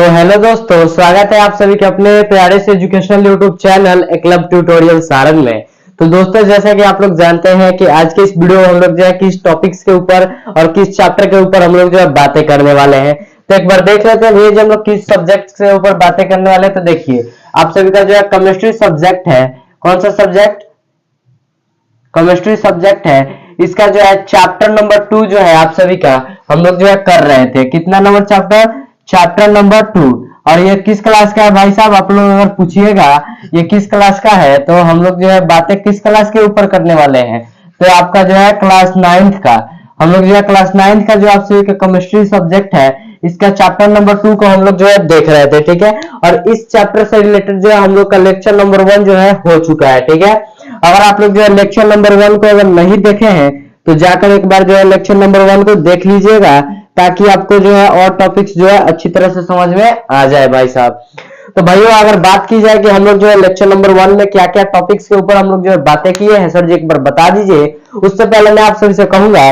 तो हेलो दोस्तों, स्वागत है आप सभी के अपने प्यारे से educational YouTube channel Eklavya tutorial Sarang में। तो दोस्तों, जैसा कि आप लोग जानते हैं कि आज के इस वीडियो में हम लोग जो है किस टॉपिक्स के ऊपर और किस चैप्टर के ऊपर हम लोग जो है बातें करने वाले हैं। तो एक बार देख लेते हैं भैया जी हम लोग किस सब्जेक्ट के ऊपर बातें करने वाले हैं। तो देखिए, आप सभी का जो है केमिस्ट्री सब्जेक्ट है। कौन सा सब्जेक्ट? केमिस्ट्री सब्जेक्ट है। इसका जो है चैप्टर नंबर 2 जो है आप सभी का हम लोग जो है कर रहे थे। कितना नंबर चैप्टर? Chapter number 2। और ये किस क्लास का है भाई साहब? आप लोग अगर पूछिएगा ये किस क्लास का है तो हम लोग जो है बातें किस क्लास के ऊपर करने वाले हैं। तो आपका जो है क्लास 9th का हम लोग जो है क्लास 9th का जो आप सभी का केमिस्ट्री सब्जेक्ट है इसका चैप्टर नंबर 2 को हम लोग जो है देख रहे थे। ठीक है, और इस चैप्टर से रिलेटेड जो है हम लोग का लेक्चर नंबर 1 जो है हो चुका है। ठीक है, अगर आप लोग जो है लेक्चर नंबर 1 को अगर नहीं देखे हैं तो जाकर एक बार जो है लेक्चर नंबर 1 को देख लीजिएगा, ताकि आपको जो है और टॉपिक्स जो है अच्छी तरह से समझ में आ जाए भाई साहब। तो भाइयों, अगर बात की जाए कि हम लोग जो है लेक्चर नंबर 1 में क्या क्या टॉपिक्स के ऊपर हम लोग जो है बातें किए हैं, सर जी एक बार बता दीजिए। उससे पहले मैं आप सभी से कहूंगा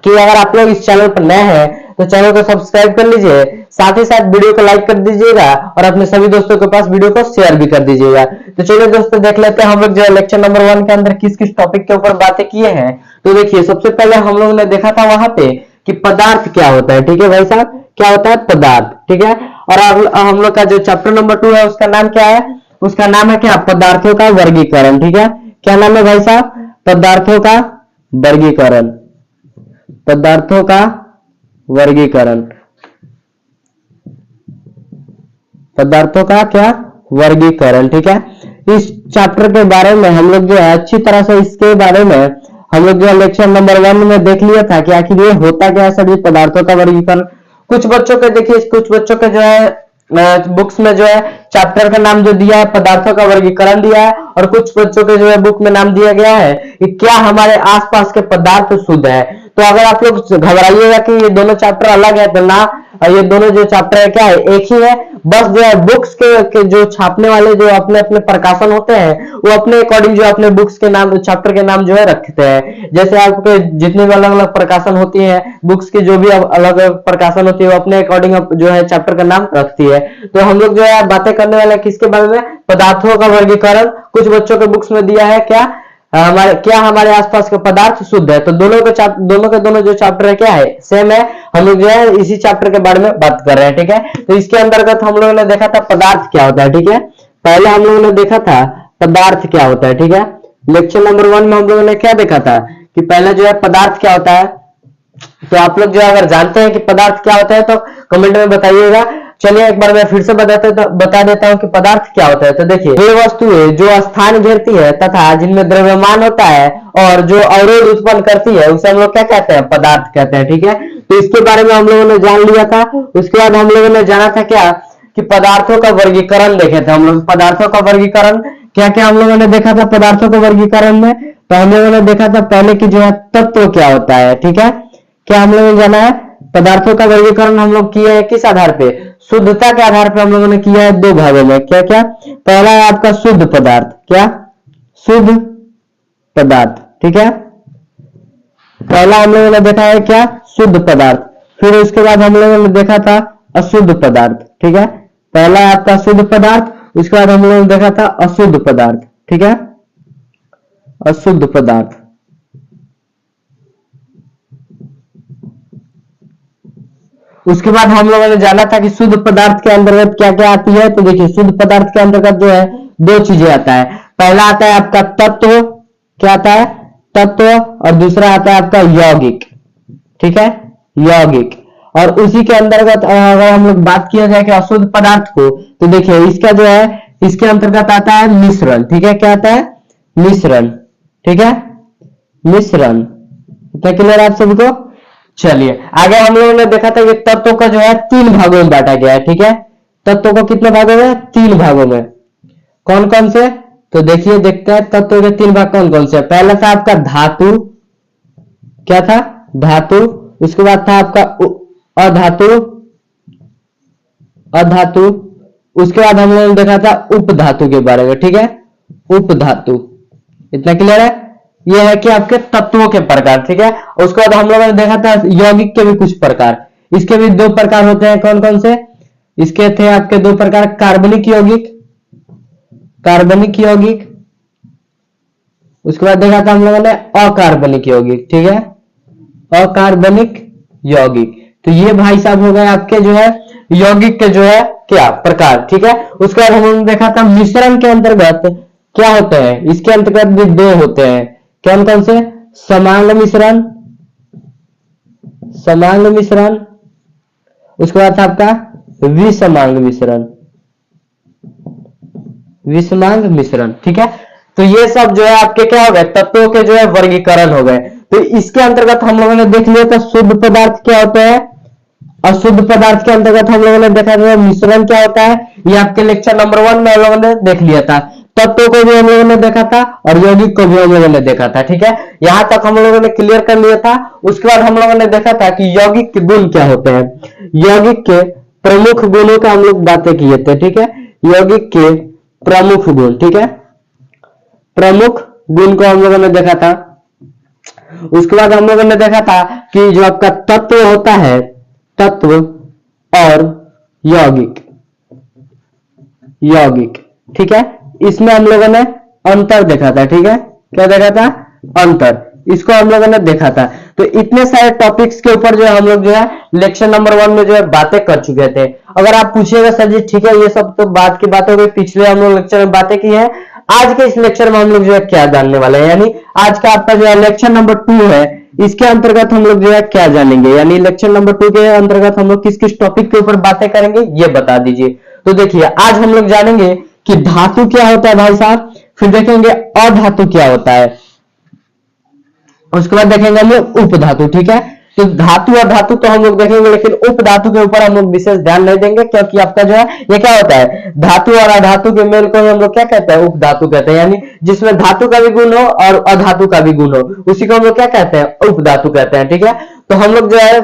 कि अगर आप लोग इस चैनल पर नए हैं तो चैनल को सब्सक्राइब कर लीजिए, साथ ही साथ वीडियो को लाइक कर दीजिएगा और अपने सभी दोस्तों के पास वीडियो को शेयर भी कर दीजिएगा। तो चलिए दोस्तों, देख लेते हैं हम लोग जो है लेक्चर नंबर 1 के अंदर किस किस टॉपिक के ऊपर बातें किए हैं। तो देखिए, सबसे पहले हम लोग ने देखा था वहां पे कि पदार्थ क्या होता है। ठीक है भाई साहब, क्या होता है? पदार्थ। ठीक है, और हम लोग का जो चैप्टर नंबर 2 है उसका नाम क्या है? उसका नाम है क्या? पदार्थों का वर्गीकरण। ठीक है, क्या नाम है भाई साहब? पदार्थों का वर्गीकरण। पदार्थों का वर्गीकरण। पदार्थों का क्या? वर्गीकरण। ठीक है, इस चैप्टर के बारे में हम लोग जो है अच्छी तरह से इसके बारे में हम लोग जो है लेक्चर नंबर 1 में देख लिया था कि आखिर ये होता क्या है सभी पदार्थों का वर्गीकरण। कुछ बच्चों के देखिए, कुछ बच्चों के जो है बुक्स में जो है चैप्टर का नाम जो दिया है पदार्थों का वर्गीकरण दिया है, और कुछ बच्चों के जो है बुक में नाम दिया गया है कि क्या हमारे आसपास के पदार्थ शुद्ध है। तो अगर आप लोग घबराइएगा कि ये दोनों चैप्टर अलग है तो ना, ये दोनों जो चैप्टर है क्या है? एक ही है। बस जो है बुक्स के जो छापने वाले जो अपने अपने प्रकाशन होते हैं वो अपने अकॉर्डिंग जो अपने बुक्स के नाम, चैप्टर के नाम जो है रखते हैं। जैसे आपके जितने भी अलग अलग प्रकाशन होती है, बुक्स की जो भी अलग अलग प्रकाशन होती है वो अपने अकॉर्डिंग जो है चैप्टर का नाम रखती है। तो हम लोग जो है बातें करने वाले किसके बारे में? पदार्थों का वर्गीकरण। कुछ बच्चों के बुक्स में दिया है क्या? हमारे आसपास के पदार्थ शुद्ध है। तो दोनों के दोनों जो चैप्टर है क्या है? सेम है। हम लोग जो है इसी चैप्टर के बारे में बात कर रहे हैं। ठीक है, तो इसके अंतर्गत हम लोगों ने देखा था पदार्थ क्या होता है। ठीक है, पहले हम लोगों ने देखा था पदार्थ क्या होता है। ठीक है, लेक्चर नंबर 1 में हम लोगों ने क्या देखा था कि पहले जो है पदार्थ क्या होता है। तो आप लोग जो अगर जानते हैं कि पदार्थ क्या होता है तो कमेंट में बताइएगा। चलिए एक बार मैं फिर से बता देता हूं कि पदार्थ क्या होता है। तो देखिए, वे वस्तुएं जो स्थान घेरती है तथा जिनमें द्रव्यमान होता है और जो अवरोध उत्पन्न करती है उसे हम लोग क्या कहते हैं? पदार्थ कहते हैं। ठीक है, तो इसके बारे में हम लोगों ने जान लिया था। उसके बाद हम लोगों ने जाना था क्या कि पदार्थों का वर्गीकरण देखे थे हम लोग। पदार्थों का वर्गीकरण क्या क्या हम लोगों ने देखा था पदार्थों के वर्गीकरण में? तो हम लोगों ने देखा था पहले की जो है तत्व क्या होता है। ठीक है, क्या हम लोगों ने जाना है? पदार्थों का वर्गीकरण हम लोग किए हैं किस आधार पे? शुद्धता के आधार पे हम लोगों ने किया है 2 भागों में। क्या क्या? पहला है आपका शुद्ध पदार्थ। क्या? शुद्ध पदार्थ। ठीक है, पहला हम लोगों ने देखा है क्या? शुद्ध पदार्थ। फिर उसके बाद हम लोगों ने देखा था अशुद्ध पदार्थ। ठीक है, पहला है आपका शुद्ध पदार्थ, उसके बाद हम लोगों ने देखा था अशुद्ध पदार्थ। ठीक है, अशुद्ध पदार्थ। उसके बाद हम लोगों ने जाना था कि शुद्ध पदार्थ के अंतर्गत क्या क्या आती है। तो देखिए, शुद्ध पदार्थ के अंतर्गत जो है 2 चीजें आता है। पहला आता है आपका तत्व। क्या आता है? तत्व। और दूसरा आता है आपका यौगिक। ठीक है, यौगिक। और उसी के अंतर्गत अगर हम लोग बात किया जाए कि अशुद्ध पदार्थ को, तो देखिए इसका जो है इसके अंतर्गत आता है मिश्रण। ठीक है, क्या आता है? मिश्रण। ठीक है, मिश्रण। इतना क्लियर आप सभी को? चलिए आगे हम लोगों ने देखा था कि तत्वों का जो है 3 भागों में बांटा गया है। ठीक है, तत्वों को कितने भागों में? 3 भागों में। कौन कौन से? तो देखिए, देखते हैं तत्वों के 3 भाग कौन कौन से। पहला था आपका धातु। क्या था? धातु। उसके बाद था आपका अधातु। अधातु। उसके बाद हम लोगों ने देखा था उपधातु के बारे में। ठीक है, उपधातु। इतना क्लियर है? ये है कि आपके तत्वों के प्रकार। ठीक है, उसके बाद हम लोगों ने देखा था यौगिक के भी कुछ प्रकार। इसके भी 2 प्रकार होते हैं। कौन कौन से? इसके थे आपके दो प्रकार, कार्बनिक यौगिक, कार्बनिक यौगिक, उसके बाद देखा था हम लोगों ने अकार्बनिक यौगिक, ठीक है, अकार्बनिक यौगिक। तो ये भाई साहब हो गए आपके जो है यौगिक के जो है क्या प्रकार, ठीक है। उसके बाद हमने देखा था मिश्रण के अंतर्गत क्या होते हैं, इसके अंतर्गत भी दो होते हैं, कौन कौन से, समांग मिश्रण, समांग मिश्रण, उसके बाद आपका विषमांग मिश्रण, विषमांग मिश्रण, ठीक है। तो ये सब जो है आपके क्या हो गए, तत्वों के जो है वर्गीकरण हो गए। तो इसके अंतर्गत हम लोगों ने देख लिया था शुद्ध पदार्थ क्या होता है, अशुद्ध पदार्थ के अंतर्गत हम लोगों ने देखा था मिश्रण क्या होता है, ये आपके लेक्चर नंबर 1 में हम लोगों ने देख लिया था। तत्वों को भी हम लोगों ने देखा था और यौगिक को भी हम लोगों ने देखा था, ठीक है। यहां तक हम लोगों ने क्लियर कर लिया था। उसके बाद हम लोगों ने देखा था कि यौगिक के गुण क्या होते हैं, यौगिक के प्रमुख गुणों का हम लोग बातें किए थे, ठीक है, यौगिक के प्रमुख गुण, ठीक है, प्रमुख गुण को हम लोगों ने देखा था। उसके बाद हम लोगों ने देखा था कि जो आपका तत्व होता है, तत्व और यौगिक, यौगिक, ठीक है, इसमें हम लोगों ने अंतर देखा था, ठीक है, क्या देखा था, अंतर, इसको हम लोगों ने देखा था। तो इतने सारे टॉपिक्स के ऊपर जो है हम लोग जो है लेक्चर नंबर 1 में जो है बातें कर चुके थे। अगर आप पूछिएगा सर जी ठीक है ये सब तो बात की बात हो गई, पिछले हम लोग लेक्चर में बातें की है, आज के इस लेक्चर में हम लोग जो है क्या जानने वाले हैं, यानी आज का आपका जो है लेक्चर नंबर 2 है, इसके अंतर्गत हम लोग जो है क्या जानेंगे, यानी लेक्चर नंबर 2 के अंतर्गत हम लोग किस किस टॉपिक के ऊपर बातें करेंगे ये बता दीजिए। तो देखिए आज हम लोग जानेंगे कि धातु क्या होता है भाई साहब, फिर देखेंगे अधातु क्या होता है, उसके बाद देखेंगे हम लोग उपधातु, ठीक है। तो धातु और धातु तो हम लोग देखेंगे, लेकिन उपधातु के ऊपर हम लोग विशेष ध्यान नहीं देंगे, क्योंकि आपका जो है ये क्या होता है, धातु और अधातु के मेल को हम लोग क्या कहते हैं, उपधातु कहते हैं, यानी जिसमें धातु का भी गुण हो और अधातु का भी गुण हो उसी को हम लोग क्या कहते हैं, उपधातु कहते हैं, ठीक है। तो हम लोग जो है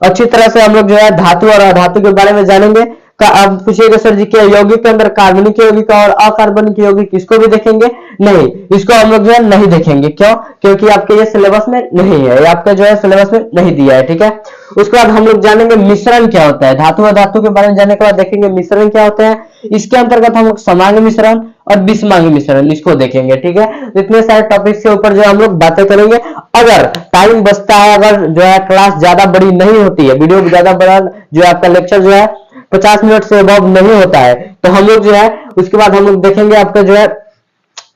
अच्छी तरह से हम लोग जो है धातु और अधातु के बारे में जानेंगे। का अब पूछिएगा सर जी क्या यौगिक के अंदर कार्बनिक यौगिक और अकार्बनिक यौगिक इसको भी देखेंगे, नहीं, इसको हम लोग जो है नहीं देखेंगे, क्यों, क्योंकि आपके ये सिलेबस में नहीं है, ये आपका जो है सिलेबस में नहीं दिया है, ठीक है। उसके बाद हम लोग जानेंगे मिश्रण क्या होता है, धातु और धातु के बारे में जानने के बाद देखेंगे मिश्रण क्या होता है, इसके अंतर्गत हम लोग समांग मिश्रण और विषमांग मिश्रण इसको देखेंगे, ठीक है। इतने सारे टॉपिक्स के ऊपर जो हम लोग बातें करेंगे। अगर टाइम बचता है, अगर जो है क्लास ज्यादा बड़ी नहीं होती है, वीडियो ज्यादा बड़ा जो है आपका लेक्चर जो है 50 मिनट से अबव नहीं होता है, तो हम लोग जो है उसके बाद हम लोग देखेंगे आपका जो है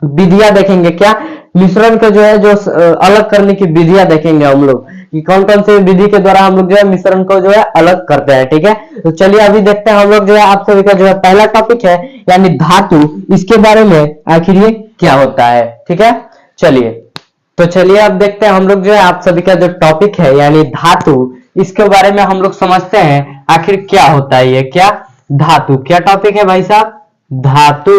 विधियां देखेंगे, क्या मिश्रण को जो है जो अलग करने की विधियां देखेंगे हम लोग कि कौन कौन से विधि के द्वारा हम लोग जो है मिश्रण को जो है अलग करते हैं, ठीक है। तो चलिए अभी देखते हैं हम लोग जो है आप सभी का जो है पहला टॉपिक है यानी धातु, इसके बारे में आखिर ये क्या होता है, ठीक है। चलिए तो चलिए अब देखते हैं हम लोग जो है आप सभी का जो टॉपिक है यानी धातु, इसके बारे में हम लोग समझते हैं आखिर क्या होता है ये, क्या धातु, क्या टॉपिक है भाई साहब, धातु।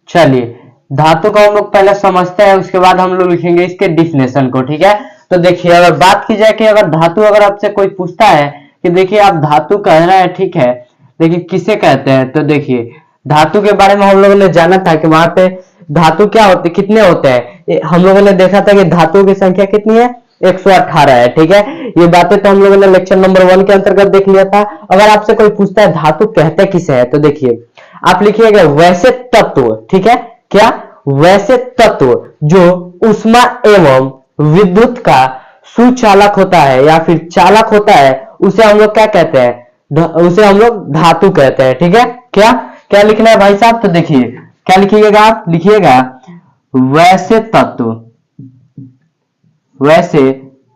चलिए धातु को हम लोग पहले समझते हैं, उसके बाद हम लोग लिखेंगे इसके डिफिनेशन को, ठीक है। तो देखिए अगर बात की जाए कि अगर धातु अगर आपसे कोई पूछता है कि देखिए आप धातु कह रहे हैं, ठीक है, देखिए किसे कहते हैं, तो देखिए धातु के बारे में हम लोगों ने जाना था कि वहां पे धातु क्या होते, कितने होते हैं, हम लोगों ने देखा था कि धातुओं की संख्या कितनी है, 118 है, ठीक है। ये बातें तो हम लोगों ने लेक्चर नंबर 1 के अंतर्गत देख लिया था। अगर आपसे कोई पूछता है धातु कहते किसे है, तो देखिए आप लिखिएगा वैसे तत्व, ठीक है, क्या वैसे तत्व जो ऊष्मा एवं विद्युत का सुचालक होता है या फिर चालक होता है उसे हम लोग क्या कहते हैं, उसे हम लोग धातु कहते हैं, ठीक है। क्या क्या लिखना है भाई साहब, तो देखिए क्या लिखिएगा, आप लिखिएगा वैसे तत्व, वैसे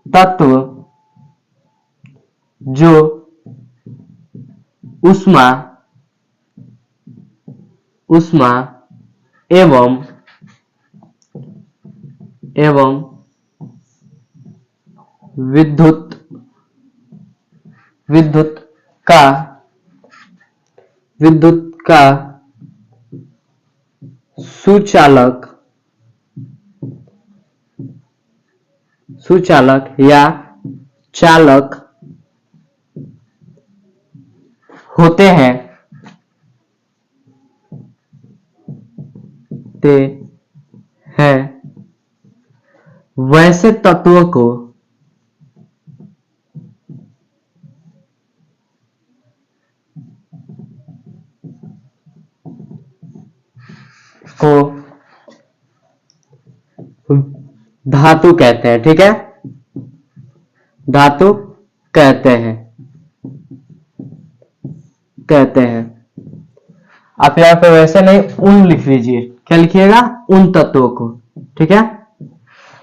तत्व जो ऊष्मा ऊष्मा एवं एवं विद्युत विद्युत का विद्युत का सुचालक सुचालक या चालक होते हैं, ते हैं, वैसे तत्वों को को धातु कहते हैं, ठीक है, धातु कहते हैं, कहते हैं। आप यहाँ पे वैसे नहीं उन लिख लीजिए, क्या लिखिएगा, उन तत्वों को, ठीक है।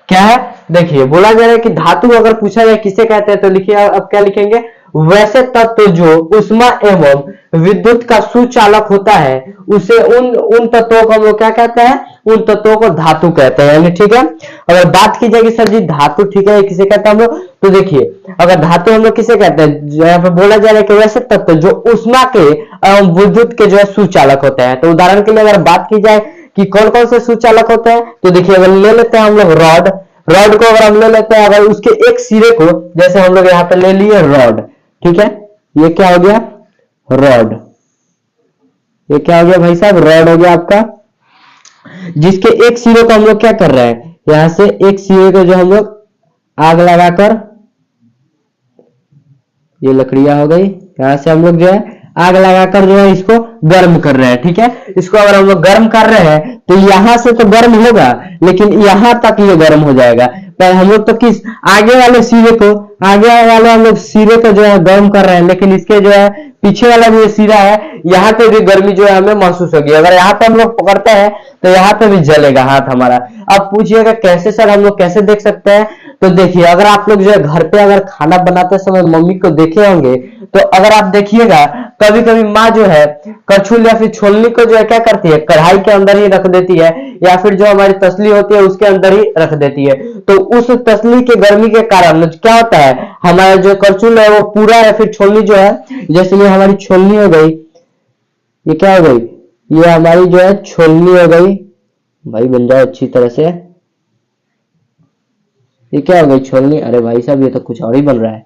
क्या है, देखिए बोला जा रहा है कि धातु अगर पूछा जाए किसे कहते हैं तो लिखिए, अब क्या लिखेंगे, वैसे तत्व जो उष्मा एवं विद्युत का सुचालक होता है उसे उन तत्वों को हम लोग क्या कहते हैं, उन तत्वों को धातु कहते हैं, यानी ठीक है। अगर बात की जाएगी सर जी धातु, ठीक है, किसे कहते हैं हम लोग, तो देखिए अगर धातु हम लोग किसे कहते हैं, यहाँ पे बोला जा रहा है कि वैसे तत्व जो उष्मा के एवं विद्युत के जो है सुचालक होते हैं। तो उदाहरण के लिए अगर बात की जाए कि कौन कौन से सुचालक होते हैं, तो देखिए अगर ले लेते हैं हम लोग रॉड, रॉड को अगर हम ले लेते हैं, अगर उसके एक सिरे को, जैसे हम लोग यहाँ पे ले लिए रॉड, ठीक है, ये क्या हो गया, रॉड, ये क्या हो गया भाई साहब, रॉड हो गया आपका, जिसके एक सिरे को हम लोग क्या कर रहे हैं, यहां से एक सिरे को जो हम लोग आग लगाकर, ये लकड़ियां हो गई, यहां से हम लोग जो है आग लगाकर जो है इसको गर्म कर रहे हैं, ठीक है। इसको अगर हम लोग गर्म कर रहे हैं तो यहां से तो गर्म होगा, लेकिन यहां तक ये गर्म हो जाएगा। पर हम लोग तो किस आगे वाले सिरे को, आगे वाले हम लोग सिरे को जो है गर्म कर रहे हैं, लेकिन इसके जो है पीछे वाला जो सिरा है यहाँ पे भी गर्मी जो है हमें महसूस होगी। अगर यहाँ पे हम लोग पकड़ते हैं तो यहाँ पे भी जलेगा हाथ हमारा। अब पूछिएगा कैसे सर, हम लोग कैसे देख सकते हैं, तो देखिए अगर आप लोग जो है घर पे अगर खाना बनाते समय मम्मी को देखे होंगे, तो अगर आप देखिएगा कभी कभी माँ जो है करछुल या फिर छोलनी को जो है क्या करती है, कढ़ाई के अंदर ही रख देती है, या फिर जो हमारी तसली होती है उसके अंदर ही रख देती है। तो उस तसली के गर्मी के कारण क्या होता है, हमारा जो करछुल है वो पूरा, या फिर छोलनी जो है, जैसे ये हमारी छोलनी हो गई, ये क्या हो गई, ये हमारी जो है छोलनी हो गई, भाई बन जाओ अच्छी तरह से, ये क्या हो गई छोलनी, अरे भाई साहब ये तो कुछ और ही बन रहा है,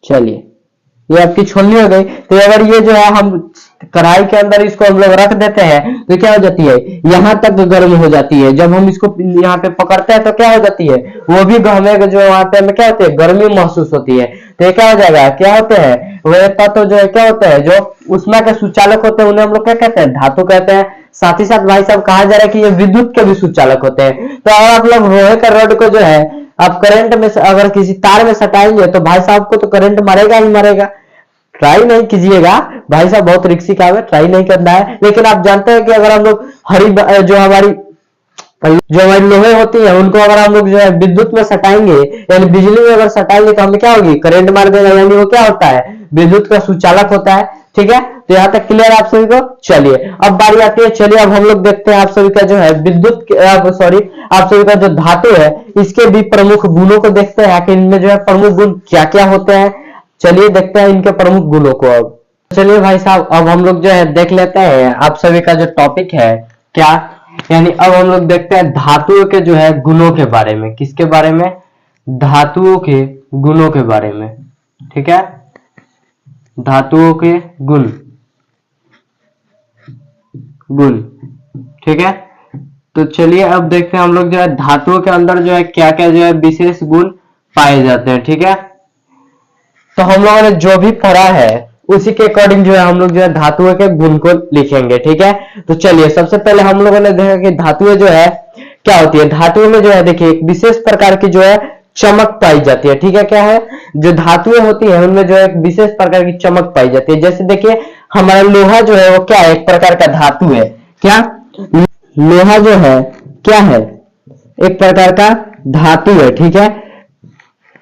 चलिए ये आपकी छोलनी हो गई। तो अगर ये जो है हम कढ़ाई के अंदर इसको हम लोग रख देते हैं तो क्या हो जाती है, यहां तक गर्म हो जाती है। जब हम इसको यहाँ पे पकड़ते हैं तो क्या हो जाती है, वो भी हमें जो वहां पे हमें क्या होती है, गर्मी महसूस होती है। तो ये क्या हो जाएगा, क्या होते हैं वह तत्व जो है क्या होता है, जो उष्मा के सुचालक होते हैं उन्हें हम लोग क्या कहते हैं, धातु कहते हैं। साथ ही साथ भाई साहब कहा जा रहा है कि ये विद्युत के भी सुचालक होते हैं। तो अगर आप लोग लोहे का रॉड को जो है आप करंट में अगर किसी तार में सटाएंगे तो भाई साहब को तो करंट मारेगा ही मारेगा। ट्राई नहीं कीजिएगा भाई साहब, बहुत रिक्सी काम है, ट्राई नहीं करना है। लेकिन आप जानते हैं कि अगर हम लोग जो हमारी लोहे होती है उनको अगर हम लोग जो है विद्युत में सटाएंगे, यानी बिजली में अगर सटाएंगे तो हमें क्या होगी, करंट मार देगा, यानी वो क्या होता है, विद्युत का सुचालक होता है। ठीक है, तो यहाँ तक क्लियर आप सभी को। चलिए अब बारी आती है, चलिए अब हम लोग देखते हैं आप सभी का जो है विद्युत सॉरी आप सभी का जो धातु है इसके भी प्रमुख गुणों को देखते हैं कि इनमें जो है प्रमुख गुण क्या क्या होते हैं। चलिए देखते हैं इनके प्रमुख गुणों को। अब चलिए भाई साहब अब हम लोग जो है देख लेते हैं आप सभी का जो टॉपिक है क्या, यानी अब हम लोग देखते हैं धातुओं के जो है गुणों के बारे में। किसके बारे में, धातुओं के गुणों के बारे में। ठीक है, धातुओं के गुण, ठीक है। तो चलिए अब देखते हैं हम लोग जो है धातुओं के अंदर जो है क्या क्या जो है विशेष गुण पाए जाते हैं। ठीक है, तो हम लोगों ने जो भी पढ़ा है उसी के अकॉर्डिंग जो है हम लोग जो है धातुओं के गुण को लिखेंगे। ठीक है, तो चलिए सबसे पहले हम लोगों ने देखा कि धातुएं जो है क्या होती है। धातुओं में जो है देखिए एक विशेष प्रकार की जो है चमक पाई जाती है। ठीक है, क्या है, जो धातुएं होती है उनमें जो है एक विशेष प्रकार की चमक पाई जाती है। जैसे देखिए हमारा लोहा जो है वो क्या है, एक प्रकार का धातु है। क्या, लोहा जो है क्या है, एक प्रकार का धातु है। ठीक है,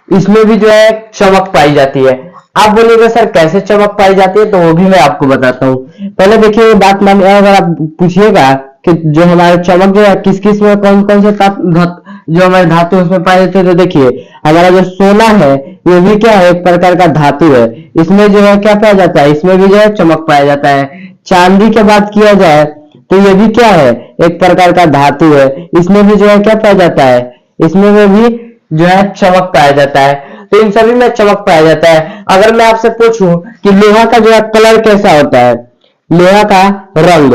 इसमें भी जो है चमक पाई जाती है। आप बोलिएगा सर कैसे चमक पाई जाती है, तो वो भी मैं आपको बताता हूँ। पहले देखिए ये बात मान, अगर आप पूछिएगा कि जो हमारे चमक जो है किस किस में कौन कौन से जो हमारे धातु उसमें पाए जाते हैं, तो देखिए हमारा जो सोना है ये भी क्या है, एक प्रकार का धातु है। इसमें जो है क्या पाया जाता है, इसमें भी जो है चमक पाया जाता है। चांदी की बात किया जाए तो ये भी क्या है, एक प्रकार का धातु है। इसमें भी जो है क्या पाया जाता है, इसमें भी जो है चमक पाया जाता है। तो इन सभी में चमक पाया जाता है। अगर मैं आपसे पूछूं कि लोहा का जो है कलर कैसा होता है, लोहा का रंग,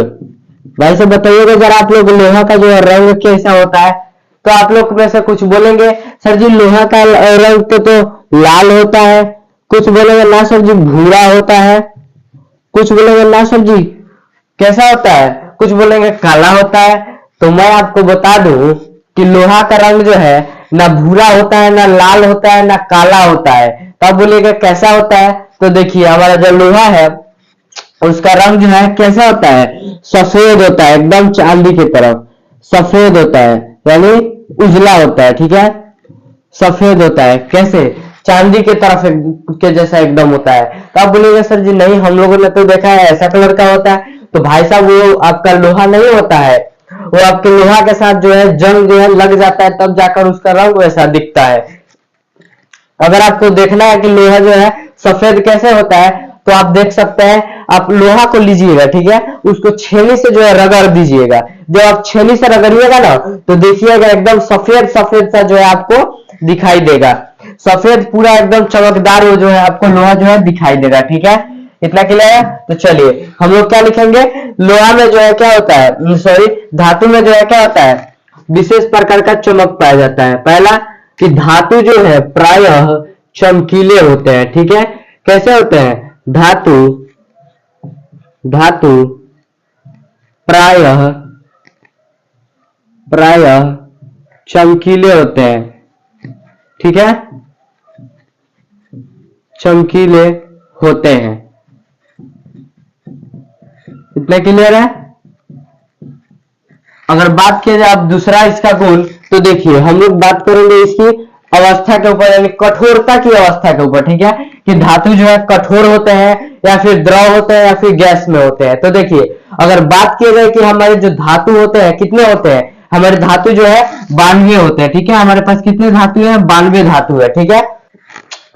भाई से बताइएगा जरा आप लोग लोहा का जो है रंग कैसा होता है। तो आप लोग में से कुछ बोलेंगे सर जी लोहा का रंग तो लाल होता है, कुछ बोलेंगे ना सर जी भूरा होता है, कुछ बोलेंगे ना सर जी कैसा होता है, कुछ बोलेंगे काला होता है। तो मैं आपको बता दूं कि लोहा का रंग जो है ना भूरा होता है, ना लाल होता है, ना काला होता है। तो आप बोलिएगा कैसा होता है? तो देखिए हमारा जो लोहा है उसका रंग जो है कैसा होता है? सफेद होता है, एकदम चांदी की तरफ सफेद होता है, यानी उजला होता है। ठीक है, सफेद होता है, कैसे? चांदी के तरफ के जैसा एकदम होता है। तो आप बोलिएगा सर जी नहीं, हम लोगों ने तो देखा है ऐसा कलर का होता है। तो भाई साहब वो आपका लोहा नहीं होता है, वो आपके लोहा के साथ जो है जंग जो है लग जाता है, तब जाकर उसका रंग वैसा दिखता है। अगर आपको देखना है कि लोहा जो है सफेद कैसे होता है, तो आप देख सकते हैं, आप लोहा को लीजिएगा, ठीक है, उसको छेनी से जो है रगड़ दीजिएगा। जब आप छेनी से रगड़िएगा ना, तो देखिएगा एकदम सफेद सफेद सा जो है आपको दिखाई देगा, सफेद पूरा एकदम चमकदार वो जो है आपको लोहा जो है दिखाई देगा। ठीक है, इतना क्लियर है? तो चलिए हम लोग क्या लिखेंगे, लोहा में जो है क्या होता है, सॉरी धातु में जो है क्या होता है, विशेष प्रकार का चमक पाया जाता है। पहला कि धातु जो है प्रायः चमकीले होते हैं। ठीक है, कैसे होते हैं? धातु धातु प्रायः प्रायः चमकीले होते हैं। ठीक है, चमकीले होते हैं। इतना क्लियर है? अगर बात किया जाए अब दूसरा इसका गुण, तो देखिए हम लोग बात करेंगे इसकी अवस्था के ऊपर, यानी कठोरता की अवस्था के ऊपर। ठीक है, कि धातु जो है कठोर होते हैं या फिर द्रव होते हैं या फिर गैस में होते हैं। तो देखिए अगर बात किया जाए कि हमारे जो धातु होते हैं कितने होते हैं, हमारे धातु जो है 92 होते हैं। ठीक है, हमारे पास कितने धातु है? 92 धातु है। ठीक है,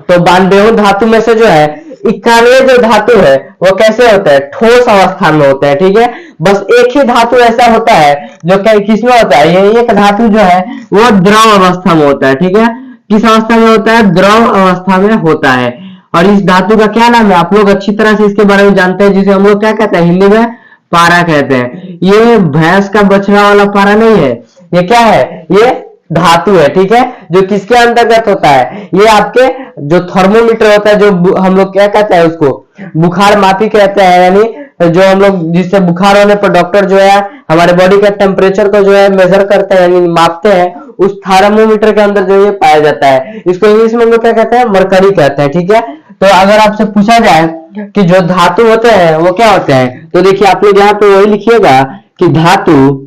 तो 92 धातु में से जो है 91 जो धातु है वो कैसे होता है? ठोस अवस्था में होता है। ठीक है, बस एक ही धातु ऐसा होता है जो किसमें होता है, ये एक धातु जो है वो द्रव अवस्था में होता है। ठीक है, किस अवस्था में होता है? द्रव अवस्था में होता है। और इस धातु का क्या नाम है? आप लोग अच्छी तरह से इसके बारे में जानते हैं, जिसे हम लोग क्या कहते हैं हिंदी में? पारा कहते हैं। ये भैंस का बछड़ा वाला पारा नहीं है, ये क्या है? ये धातु है। ठीक है, जो किसके अंतर्गत होता है? ये आपके जो थर्मोमीटर होता है, जो हम लोग क्या कहते हैं उसको, बुखार मापी कहते हैं, यानी जो हम लोग जिससे बुखार होने पर डॉक्टर जो है हमारे बॉडी के टेम्परेचर को जो है मेजर करते हैं, यानी मापते हैं, उस थर्मोमीटर के अंदर जो ये पाया जाता है। इसको इंग्लिश में हम लोग क्या कहते हैं? मरकरी कहते हैं। ठीक है, तो अगर आपसे पूछा जाए कि जो धातु होते हैं वो क्या होते हैं, तो देखिए आप लोग यहाँ पे वही लिखिएगा कि धातु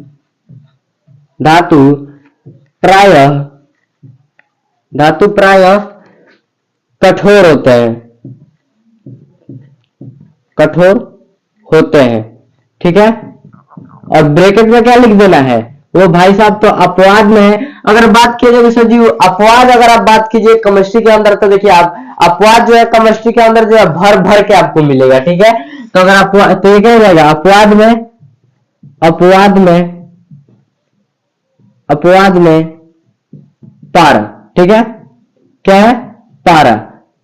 धातु प्रायः कठोर होते हैं, कठोर होते हैं। ठीक है, और ब्रैकेट में क्या लिख देना है? वो भाई साहब तो अपवाद में है। अगर बात की जाए सर जी अपवाद, अगर आप बात कीजिए केमिस्ट्री के अंदर, तो देखिए आप अपवाद जो है केमिस्ट्री के अंदर जो है भर भर के आपको मिलेगा। ठीक है, तो अगर अपवाद, तो ये क्या हो जाएगा? अपवाद में पारा। ठीक है, क्या है? पारा।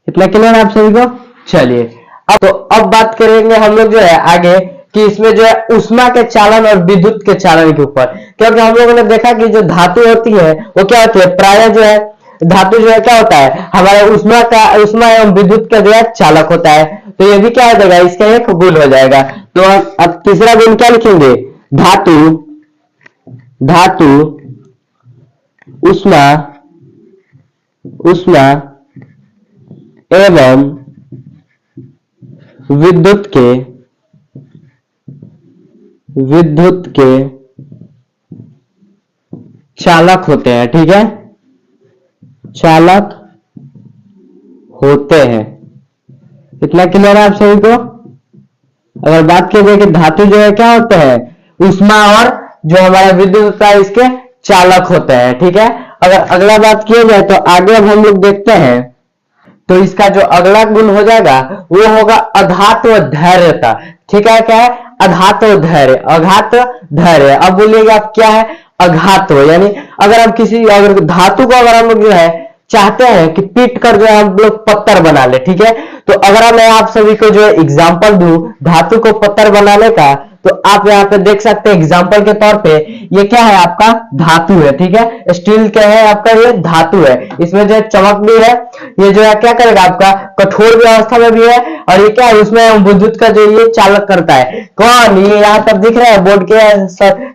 इतना क्लियर है आप सभी को? चलिए अब बात करेंगे हम लोग जो है आगे कि इसमें जो है ऊष्मा के चालन और विद्युत के चालन के ऊपर, क्योंकि हम लोगों ने देखा कि जो धातु होती है वो क्या होती है? प्रायः जो है धातु जो है क्या होता है? हमारे ऊष्मा एवं विद्युत का जो है चालक होता है। तो ये भी क्या हो जाएगा? इसका एक गुण हो जाएगा। तो अब तीसरा गुण क्या लिखेंगे? धातु ऊष्मा एवं विद्युत के चालक होते हैं। ठीक है, चालक होते हैं। इतना क्लियर है आप सभी को? अगर बात की जाए कि धातु जो है क्या होते हैं? ऊष्मा और जो हमारा विद्युत होता है इसके चालक होते हैं। ठीक है, अगर अगला बात किया जाए तो आगे अब हम लोग देखते हैं, तो इसका जो अगला गुण हो जाएगा वो होगा अधात्व धैर्यता। ठीक है, क्या है? अधात्व धैर्य, अघात धैर्य। अब बोलिएगा आप क्या है? अघात्व, यानी अगर हम अगर धातु को अगर हम लोग जो है चाहते हैं कि पीट कर जो है हम लोग पत्थर बना ले। ठीक है, तो अगर मैं आप सभी को जो एग्जांपल दूं धातु को पत्थर बनाने का, तो आप यहाँ पे देख सकते हैं एग्जाम्पल के तौर पे, ये क्या है आपका धातु है, ठीक है, स्टील क्या है आपका, ये धातु है, इसमें जो है चमक भी है, ये जो है क्या करेगा आपका कठोर भी अवस्था में भी है, और ये क्या है इसमें विद्युत का जो ये चालक करता है। कौन, ये यहाँ पर दिख रहा है बोर्ड के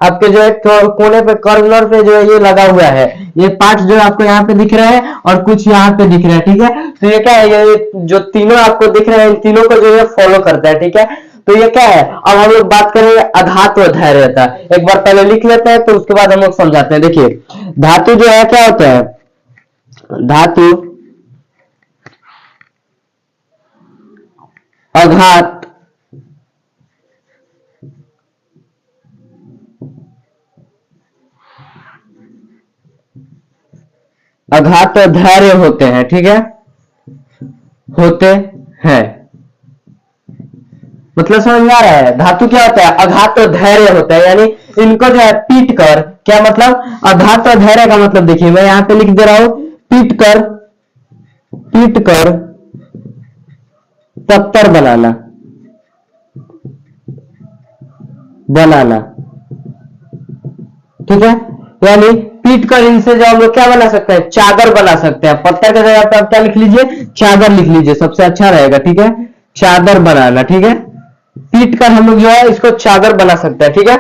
आपके जो है कोने पे कॉर्नर पे जो है ये लगा हुआ है, ये पार्ट जो आपको यहाँ पे दिख रहा है और कुछ यहाँ पे दिख रहा है, ठीक है। तो ये क्या है, ये जो तीनों आपको दिख रहे हैं इन तीनों को जो है फॉलो करता है, ठीक है। तो ये क्या है, अब हम लोग बात करेंगे अधातु व धैर्यता। एक बार पहले लिख लेते हैं, तो उसके बाद हम लोग समझाते हैं। देखिए धातु जो है क्या होता है, धातु आघात आघात और धैर्य होते हैं, ठीक है, होते हैं, मतलब समझ में आ रहा है। धातु क्या होता है, आघात और धैर्य होता है, यानी इनको जो है पीट कर, क्या मतलब आघात और धैर्य का मतलब देखिए मैं यहां पे लिख दे रहा हूं, पीट कर पत्थर बनाना, ठीक है, यानी पीट कर इनसे जो हम लोग क्या बना सकते हैं, चादर बना सकते हैं। पत्थर के जगह पे आप क्या लिख लीजिए, चादर लिख लीजिए, सबसे अच्छा रहेगा, ठीक है, चादर बनाना, ठीक है, पीट कर हम लोग जो है इसको चादर बना सकते हैं, ठीक है।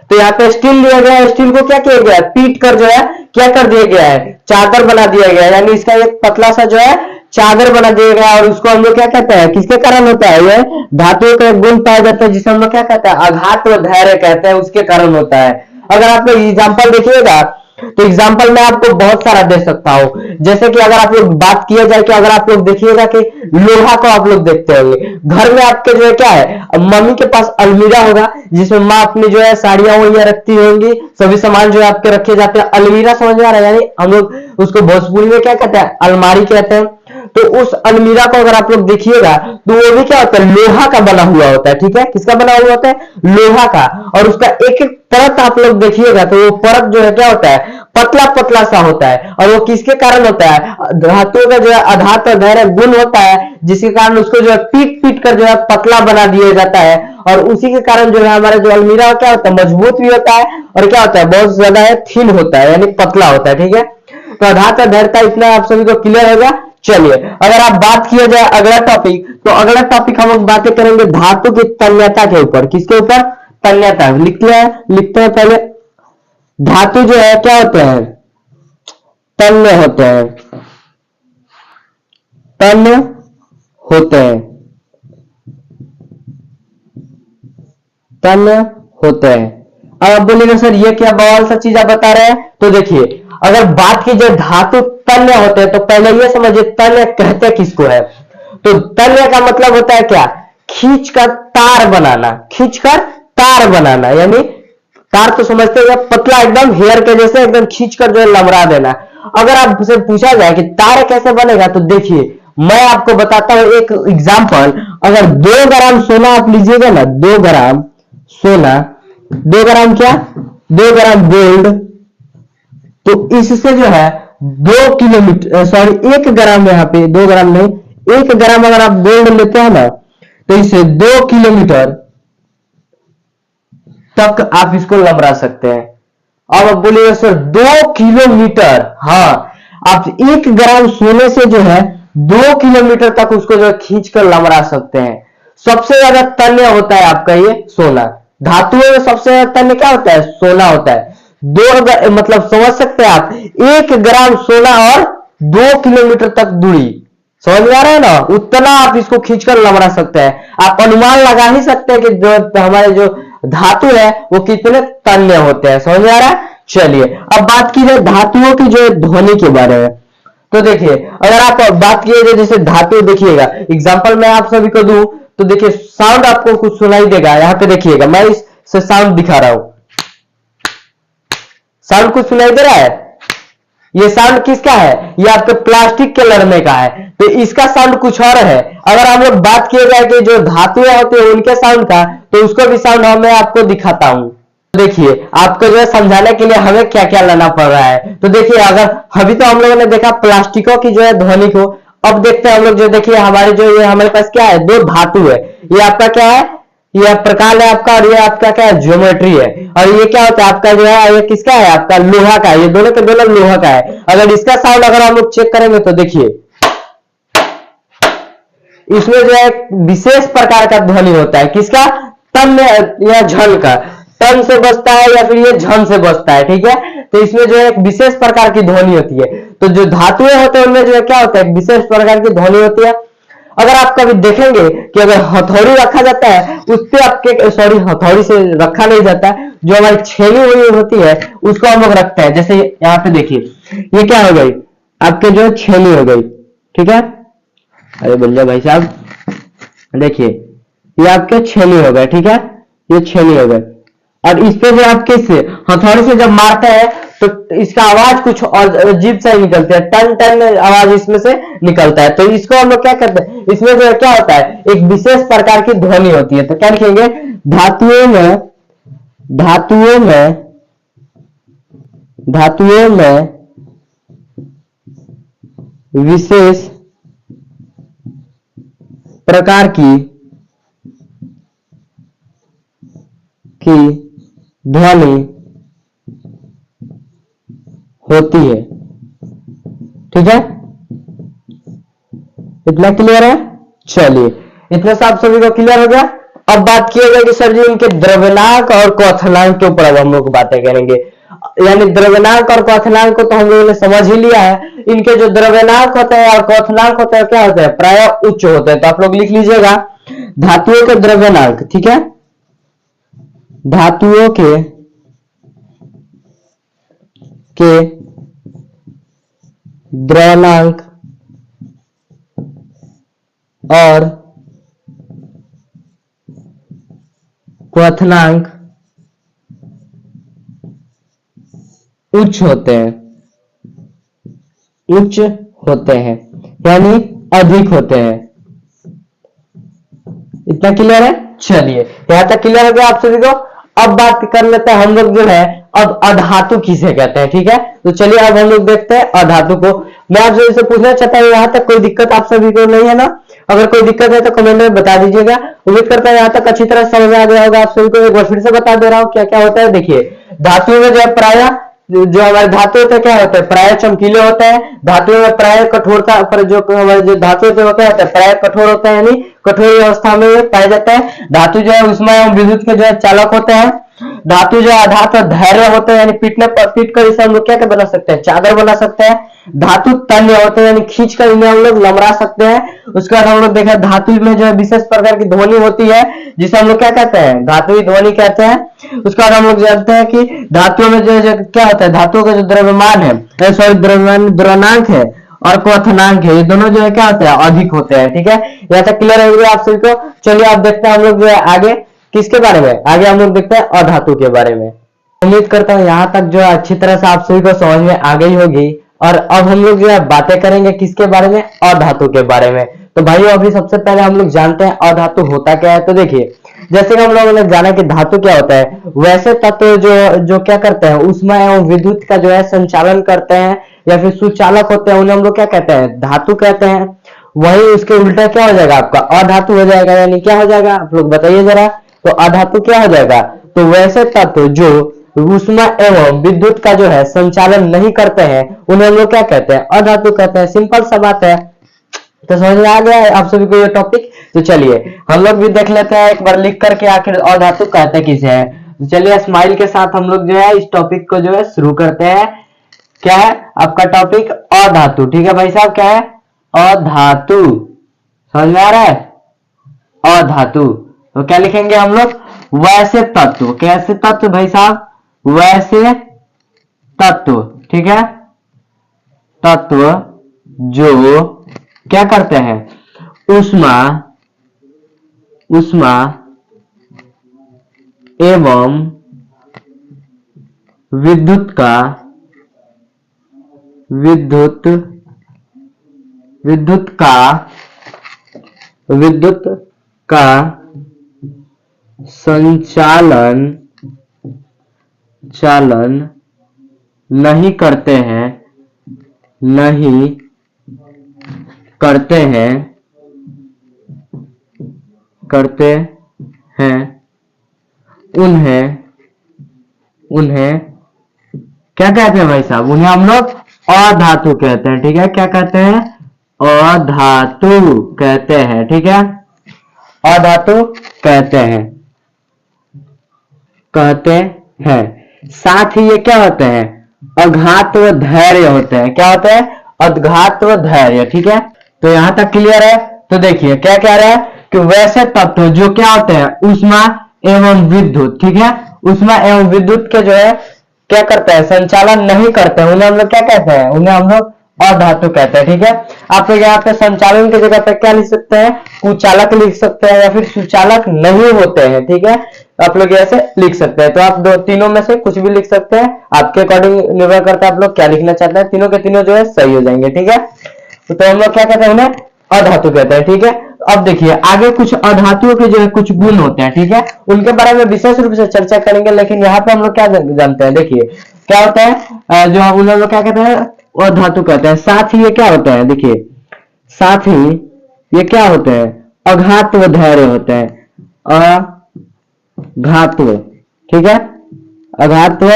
तो यहाँ पे स्टील लिया गया है, स्टील को क्या किया गया है, पीट कर जो है क्या कर दिया गया है, चादर बना दिया गया है, यानी इसका एक पतला सा जो है चादर बना दिया गया, और उसको हम लोग क्या कहते हैं, किसके कारण होता है, ये धातुओं का एक गुण पाया जाता है जिसे हम लोग क्या कहते हैं, आघात व धैर्य कहते हैं, उसके कारण होता है। अगर आप लोग एग्जाम्पल देखिएगा तो एग्जाम्पल मैं आपको बहुत सारा दे सकता हूं, जैसे कि अगर आप लोग बात किया जाए कि अगर आप लोग देखिएगा कि लोहा को आप लोग देखते होंगे घर में आपके जो है क्या है, मम्मी के पास अलमीरा होगा जिसमें माँ अपनी जो है साड़ियां वड़ियां रखती होंगी, सभी सामान जो है आपके रखे जाते हैं, अलमीरा समझ में आ रहा है, यानी हम लोग उसको भोजपुरी में क्या कहते हैं, अलमारी कहते हैं। तो उस अलमीरा को अगर आप लोग देखिएगा तो वो भी क्या होता है, लोहा का बना हुआ होता है, ठीक है, किसका बना हुआ होता है, लोहा का, और उसका एक एक परत आप लोग देखिएगा तो वो परत जो है क्या होता है, पतला पतला सा होता है, और वो किसके कारण होता है, धातुओं का जो है आघात और धैर्य गुण होता है, जिसके कारण उसको जो है पीट पीट कर जो है पतला बना दिया जाता है, और उसी के कारण जो है हमारा जो अलमीरा क्या होता है, मजबूत भी होता है, और क्या होता है, बहुत ज्यादा है थिन होता है, यानी पतला होता है, ठीक है। तो आघात और धैर्यता इतना आप सभी को क्लियर होगा। चलिए अगर आप बात किया जाए अगला टॉपिक, तो अगला टॉपिक हम लोग बातें करेंगे धातु की तन्यता के ऊपर, किसके ऊपर, तन्यता, लिखते हैं पहले, धातु जो है क्या होते हैं, तन्य होते हैं, तन्य होते हैं, तन्य होते हैं। अब आप बोलिएगा सर ये क्या बवाल सा चीज आप बता रहे हैं, तो देखिए अगर बात की जाए धातु तन्य होते हैं तो पहले ये समझिए तन्य कहते किसको है। तो तन्य का मतलब होता है क्या, खींचकर तार बनाना, खींचकर तार बनाना, यानी तार तो समझते हैं पतला एकदम हेयर के जैसे एकदम खींचकर जो है लमरा देना। अगर आपसे पूछा जाए कि तार कैसे बनेगा तो देखिए मैं आपको बताता हूं एक एग्जांपल। अगर 2 ग्राम सोना आप लीजिएगा ना, 2 ग्राम सोना, 2 ग्राम क्या, 2 ग्राम गोल्ड, तो इससे जो है 2 किलोमीटर, सॉरी 1 ग्राम, यहाँ पे 2 ग्राम नहीं, 1 ग्राम अगर आप गोल्ड लेते हैं ना तो इससे 2 किलोमीटर तक आप इसको लमरा सकते हैं। अब आप बोलिए सर 2 किलोमीटर, हाँ आप 1 ग्राम सोने से जो है 2 किलोमीटर तक उसको जो है खींच कर लमरा सकते हैं। सबसे ज्यादा तन्य होता है आपका ये सोना, धातुओं में सबसे ज्यादा तन्य क्या होता है, सोना होता है। 2 मतलब समझ सकते हैं आप, 1 ग्राम सोना और 2 किलोमीटर तक दूरी, समझ में आ रहा है ना, उतना आप इसको खींचकर लमरा सकते हैं। आप अनुमान लगा ही सकते हैं कि जो हमारे जो धातु है वो कितने तन्य होते हैं, समझ में आ रहा है। चलिए अब बात की जाए धातुओं की जो ध्वनि के बारे में, तो देखिए अगर आप बात किए जाए जैसे धातु, देखिएगा एग्जांपल मैं आप सभी को दूं तो देखिए साउंड आपको कुछ सुनाई देगा, यहां पे देखिएगा मैं इस साउंड दिखा रहा हूं, साउंड कुछ सुनाई दे रहा है, ये साउंड किसका है, ये आपके प्लास्टिक के लड़ने का है, तो इसका साउंड कुछ और है। अगर हम लोग बात किए जाए कि जो धातुएं होती है उनके साउंड का, तो उसको भी साउंड मैं आपको दिखाता हूं। देखिए आपको जो है समझाने के लिए हमें क्या क्या लाना पड़ रहा है। तो देखिए अगर अभी तो हम लोगों ने देखा प्लास्टिकों की जो है ध्वनि को, अब देखते हैं हम लोग जो, देखिए हमारे जो ये हमारे पास क्या है, 2 धातु है, ये आपका क्या है ये प्रकार है आपका, और ये आपका क्या है, ज्योमेट्री है। और ये क्या होता है आपका जो है, ये किसका है, आपका लोहा का है। ये दोनों के दोनों लोहा का है। अगर इसका साउंड अगर हम लोग चेक करेंगे तो देखिए, इसमें जो है एक विशेष प्रकार का ध्वनि होता है। किसका, तन या झन का। तन से बजता है या फिर ये झन से बजता है, ठीक है। तो इसमें जो है एक विशेष प्रकार की ध्वनि होती है। तो जो धातुएं होते हैं उनमें जो है क्या होता है, एक विशेष प्रकार की ध्वनि होती है। अगर आप कभी देखेंगे कि अगर हथौड़ी रखा जाता है, उससे आपके, सॉरी, हथौड़ी से रखा नहीं जाता है, जो हमारी छेनी हुई होती है उसको हम लोग रखते हैं। जैसे यहाँ पे देखिए, ये क्या हो गई, आपके जो छेनी हो गई, ठीक है। अरे बोल जाओ भाई साहब, देखिए ये आपके छेनी हो गए, ठीक है, ये छेनी हो गए। और इस पे जो आप किस हथौड़ी से जब मारते हैं तो इसका आवाज कुछ और अजीब सा ही निकलता है, टन टन आवाज इसमें से निकलता है। तो इसको हम लोग क्या करते हैं, इसमें जो क्या होता है, एक विशेष प्रकार की ध्वनि होती है। तो क्या लिखेंगे, धातुओं में, धातुओं में, धातुओं में विशेष प्रकार की ध्वनि होती है, ठीक है। इतना क्लियर है। चलिए, इतना से आप सभी को क्लियर हो गया। अब बात किया जाए कि सर जी इनके द्रव्यनांक और क्वथनांक के ऊपर अब हम लोग बातें करेंगे। यानी द्रव्यनांक और क्वथनांक को तो हम लोगों ने समझ ही लिया है। इनके जो द्रव्यनांक होते हैं और क्वथनांक होते हैं क्या होते हैं, प्राय उच्च होते हैं। तो आप लोग लिख लीजिएगा, धातुओं के द्रव्यनांक, ठीक है, धातुओं के द्रव्यनांक और क्वथनांक उच्च होते हैं, उच्च होते हैं, यानी अधिक होते हैं। इतना क्लियर है। चलिए, यहां तक क्लियर हो गया आप सभी को। अब बात कर लेते हैं हम लोग जो है, अब अधातु किसे कहते हैं, ठीक है। तो चलिए अब हम लोग देखते हैं अधातु को। मैं आपसे इसे पूछना चाहता हूँ, यहां तक कोई दिक्कत आप सभी को नहीं है ना। अगर कोई दिक्कत है तो कमेंट में बता दीजिएगा। उम्मीद करता हूँ यहाँ तक अच्छी तरह समझ आ गया होगा आप सभी को। एक बार फिर से बता दे रहा हूँ क्या क्या होता है। देखिए, धातु में जो है प्राय जो हमारे धातु होते हैं क्या होते हैं, प्राय चमकीले होते हैं। धातु में प्राय कठोरता पर जो हमारे जो धातु होते हैं क्या होता है, प्राय कठोर होता है, यानी कठोर अवस्था में पाया जाता है। धातु जो है उसमें एवं विद्युत के जो है चालक होते हैं। धातु जो आधार पर धैर्य होते हैं, यानी पीटने पर पीट कर इसे हम लोग क्या क्या बना सकते हैं, चादर बना सकते हैं। धातु तन्य होते हैं, यानी खींच कर इन्हें हम लोग लमरा सकते हैं। उसके बाद हम लोग देखा धातु में जो है विशेष प्रकार की ध्वनि होती है, जिसे हम लोग क्या कहते हैं, धातुई ध्वनि कहते हैं। उसके बाद हम लोग जानते हैं कि धातुओं में जो क्या होता है, धातुओं का जो द्रव्यमान है, सॉरी द्रव्यमान, द्रव्यनांक है और क्वथनांक है, ये दोनों जो है क्या होते हैं, अधिक होते हैं, ठीक है। यहाँ तक क्लियर हो गया आप सभी को। चलिए आप देखते हैं हम लोग जो है आगे किसके बारे में, आगे हम लोग देखते हैं अधातु के बारे में। उम्मीद करता हूँ यहाँ तक जो है अच्छी तरह से आप सभी को समझ में आ गई होगी। और अब हम लोग जो है बातें करेंगे किसके बारे में, अधातु के बारे में। तो भाइयों अभी सबसे पहले हम लोग जानते हैं अधातु होता क्या है। तो देखिए, जैसे कि हम लोगों ने जाना कि धातु क्या होता है, वैसे तत्व जो जो क्या करते हैं, ऊष्मा एवं विद्युत का जो है संचालन करते हैं या फिर सुचालक होते हैं, उन्हें हम लोग क्या कहते हैं, धातु कहते हैं। वही उसके उल्टा क्या हो जाएगा, आपका अधातु हो जाएगा। यानी क्या हो जाएगा, आप लोग बताइए जरा। तो अधातु क्या हो जाएगा, तो वैसे तत्व जो ऊष्मा एवं विद्युत का जो है संचालन नहीं करते हैं, उन्हें हम लोग क्या कहते हैं, अधातु कहते हैं। सिंपल सा बात है। तो समझ में आ गया है आप सभी को ये टॉपिक। तो चलिए हम लोग भी देख लेते हैं एक बार लिख करके आखिर अधातु कहते किसे है। तो चलिए स्माइल के साथ हम लोग जो है इस टॉपिक को जो है शुरू करते हैं। क्या है आपका टॉपिक, अधातु, ठीक है भाई साहब। क्या है, अधातु। समझ में आ रहा है, अधातु। तो क्या लिखेंगे हम लोग, वैसे तत्व। कैसे तत्व भाई साहब, वैसे तत्व, ठीक है। तत्व जो क्या करते हैं, ऊष्मा ऊष्मा एवं विद्युत का विद्युत का संचालन नहीं करते हैं, हैं, उन्हें क्या कहते हैं भाई साहब? उन्हें हम लोग अधातु कहते हैं। ठीक है, क्या कहते हैं? अधातु कहते हैं। ठीक है, अधातु कहते हैं। साथ ही ये क्या होते हैं? अघात व धैर्य होते हैं। क्या होते हैं? अघात व धैर्य। ठीक है, तो यहां तक क्लियर है। तो देखिए क्या कह रहा है कि वैसे तत्व जो क्या होते हैं? ऊष्मा एवं विद्युत। ठीक है, ऊष्मा एवं विद्युत के जो है क्या करते हैं? संचालन नहीं करते हैं, उन्हें हम लोग क्या कहते हैं? उन्हें हम लोग अधातु कहते हैं। ठीक है, आप लोग यहाँ पे संचालन की जगह पे क्या लिख सकते हैं? कुचालक लिख सकते हैं या फिर सुचालक नहीं होते हैं। ठीक है, आप लोग ऐसे लिख सकते हैं। तो आप दो तीनों में से कुछ भी लिख सकते हैं, आपके अकॉर्डिंग निर्भर करता है आप लोग क्या लिखना चाहते हैं। तीनों के तीनों जो है सही हो जाएंगे। ठीक है, तो हम लोग क्या कहते हैं? उन्हें अधातु कहते हैं। ठीक है, अब देखिए आगे कुछ अधातुओं के जो है कुछ गुण होते हैं। ठीक है, उनके बारे में विशेष रूप से चर्चा करेंगे, लेकिन यहाँ पे हम लोग क्या जानते हैं? देखिए क्या होता है, जो हम लोग क्या कहते हैं? अधातु कहते हैं। साथ ही ये क्या होता है? देखिए साथ ही ये क्या होते हैं? अघात व धैर्य होते हैं। अघात्व। ठीक है, अघात्व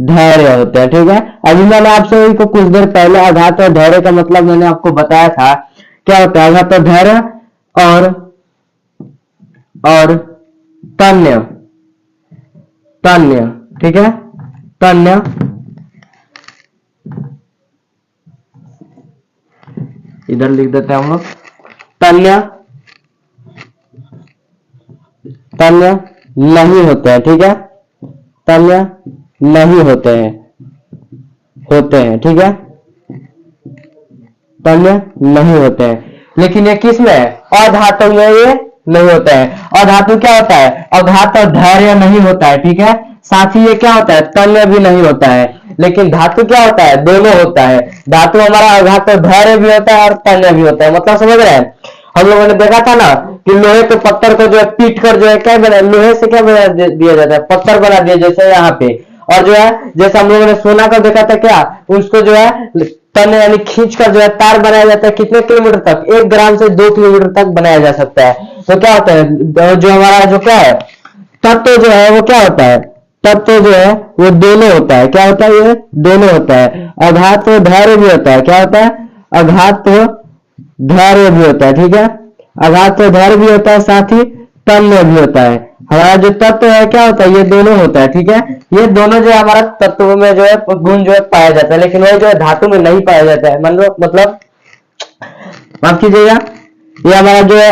धैर्य होते हैं। ठीक है, अभी मैंने आप सभी को कुछ देर पहले अघात और धैर्य का मतलब मैंने आपको बताया था। क्या होता है अघात और धैर्य? और तन्य। ठीक है, तन्य इधर लिख देते हैं हम लोग। तन्य नहीं होते हैं। ठीक है, तन्य नहीं होते हैं। ठीक है, तन्य नहीं होते हैं। लेकिन ये किस में है? अधातु में ये नहीं होते हैं। अधातु क्या होता है? अघात और धैर्य नहीं होता है। ठीक है, साथ ही ये क्या होता है? तन्य भी नहीं होता है। लेकिन धातु क्या होता है? दोनों होता है। धातु हमारा अघात और धैर्य भी होता है और तन्य भी होता है। मतलब समझ रहे हैं? हम लोगों ने देखा था ना कि लोहे के पत्थर को जो है पीट कर जो है क्या बना, लोहे से क्या बना दिया जाता है? पत्थर बना दिया, जैसे यहाँ पे। और जो है जैसे हम लोगों ने सोना का देखा था, क्या उसको जो है तन यानी खींच कर जो है तार बनाया जाता है। कितने किलोमीटर तक? 1 ग्राम से 2 किलोमीटर तक बनाया जा सकता है। तो क्या होता है? जो हमारा जो क्या है तत्व जो है वो क्या होता है? तत्व जो है वो दोनों होता है। क्या होता है? ये दोनों होता है। अघात व धैर्य भी होता है। क्या होता है? अघात व धैर्य भी होता है। ठीक है, अघात व धैर्य भी होता है, साथ ही तन्य भी होता है। हमारा जो तत्व है क्या होता है? ये दोनों होता है। ठीक है, ये दोनों जो है हमारा तत्व में जो है गुण जो है पाया जाता है, लेकिन वो जो है धातु में नहीं पाया जाता है। मतलब माफ कीजिएगा, ये हमारा जो है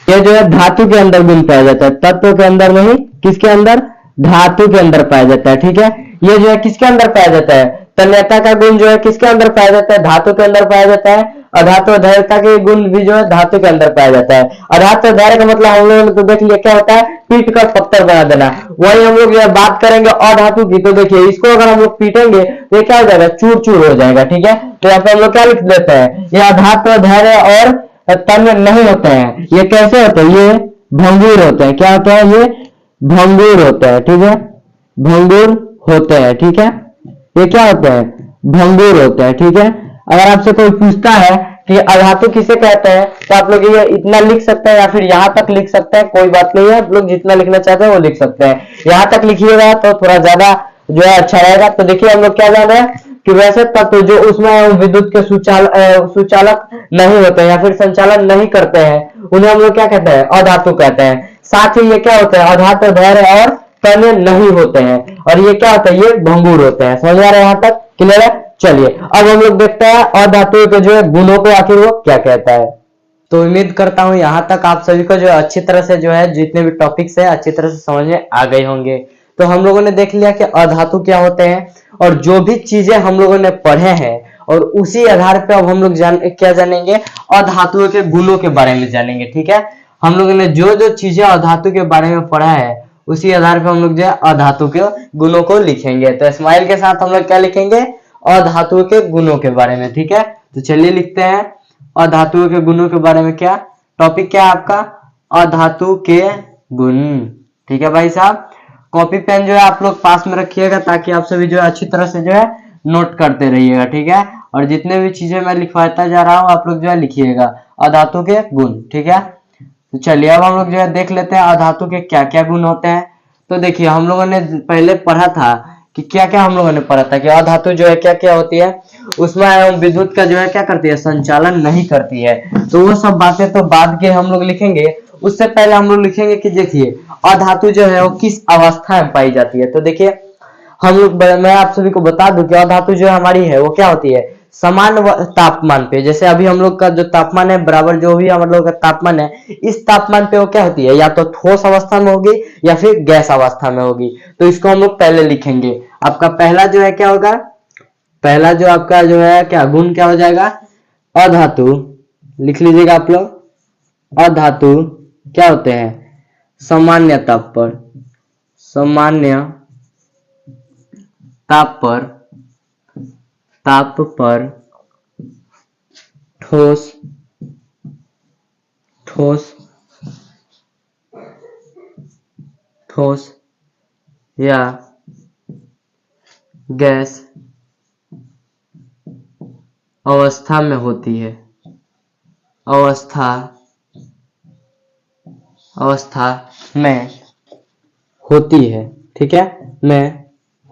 ये जो है धातु के अंदर गुण पाया जाता है, तत्व के अंदर नहीं। किसके अंदर? धातु के अंदर पाया जाता है। ठीक है, ये जो है किसके अंदर पाया जाता है? तन्यता का गुण जो है किसके अंदर पाया जाता है? धातु के अंदर पाया जाता है। अधातु और धैर्यता के गुण भी जो है धातु के अंदर पाया जाता है। अधातु और धैर्य का मतलब हम लोगों ने तो देख लिया क्या होता है? पीट कर पत्थर बना देना। वही हम लोग बात करेंगे अधातु की, तो देखिए इसको अगर हम लोग पीटेंगे तो क्या हो जाएगा? चूर चूर हो जाएगा। ठीक है, तो यहाँ पे हम लोग क्या लिख देते हैं? ये अधातु और धैर्य और तन्य नहीं होते हैं। ये कैसे होते हैं? ये भंगुर होते हैं। क्या होते हैं? ये भंगुर होते हैं। ठीक है, भंगुर होते हैं। ठीक है, ये क्या होते हैं? भंगुर होते हैं। ठीक है, अगर आपसे कोई पूछता है कि अधातु किसे कहते हैं, तो आप लोग ये इतना लिख सकते हैं या फिर यहां तक लिख सकते हैं, कोई बात नहीं है। आप लोग जितना लिखना चाहते हैं वो लिख सकते हैं। यहां तक लिखिएगा तो थोड़ा ज्यादा जो है अच्छा रहेगा। तो देखिए हम लोग क्या जान रहे हैं कि वैसे तत्व जो उसमें विद्युत के सुचालक नहीं होते या फिर संचालन नहीं करते हैं, उन्हें हम लोग क्या कहते हैं? अधातु कहते हैं। साथ ही ये क्या होते हैं? अधातु, धैर्य और तन्य नहीं होते हैं। और ये क्या होता है? ये भंगुर होते हैं। समझ आ रहा है? यहां तक क्लियर है? चलिए अब हम लोग देखते हैं अधातु के जो है गुणों को, आखिर वो क्या कहता है। तो उम्मीद करता हूं यहां तक आप सभी को जो है अच्छी तरह से जो है जितने भी टॉपिक्स है अच्छी तरह से समझ में आ गए होंगे। तो हम लोगों ने देख लिया कि अधातु क्या होते हैं, और जो भी चीजें हम लोगों ने पढ़े हैं और उसी आधार पे अब हम लोग क्या जानेंगे? अधातुओं के गुणों के बारे में जानेंगे। ठीक है, हम लोगों ने जो जो चीजें अधातु के बारे में पढ़ा है उसी आधार पे हम लोग जो है अधातु के गुणों को लिखेंगे। तो स्माइल के साथ हम लोग क्या लिखेंगे? अधातुओं के गुणों के बारे में। ठीक है, तो चलिए लिखते हैं अधातुओं के गुणों के बारे में। क्या टॉपिक क्या है आपका? अधातु के गुण। ठीक है भाई साहब, कॉपी पेन जो है आप लोग पास में रखिएगा ताकि आप सभी जो है अच्छी तरह से जो है नोट करते रहिएगा। ठीक है, और जितने भी चीजें मैं लिखवाता जा रहा हूँ आप लोग जो है लिखिएगा अधातु के गुण। ठीक है, तो चलिए अब हम लोग जो है देख लेते हैं अधातु के क्या क्या गुण होते हैं। तो देखिए हम लोगों ने पहले पढ़ा था कि क्या क्या हम लोगों ने पढ़ा था कि अधातु जो है क्या क्या होती है, उसमें एवं विद्युत का जो है क्या करती है, संचालन नहीं करती है। तो वो सब बातें तो बाद के हम लोग लिखेंगे, उससे पहले हम लोग लिखेंगे कि देखिए अधातु जो है वो किस अवस्था में पाई जाती है। तो देखिए हम लोग मैं आप सभी को बता दूं कि अधातु जो हमारी है वो क्या होती है, समान तापमान पे, जैसे अभी हम लोग का जो तापमान है बराबर जो भी हम लोग का तापमान है, इस तापमान पे वो क्या होती है, या तो ठोस अवस्था में होगी या फिर गैस अवस्था में होगी। तो इसको हम लोग पहले लिखेंगे। आपका पहला जो है क्या होगा, पहला जो आपका जो है क्या गुण क्या हो जाएगा, अधातु। लिख लीजिएगा आप लोग। अधातु क्या होते हैं, सामान्य ताप पर, सामान्य ताप पर ठोस ठोस ठोस या गैस अवस्था में होती है, अवस्था में होती है, ठीक है, में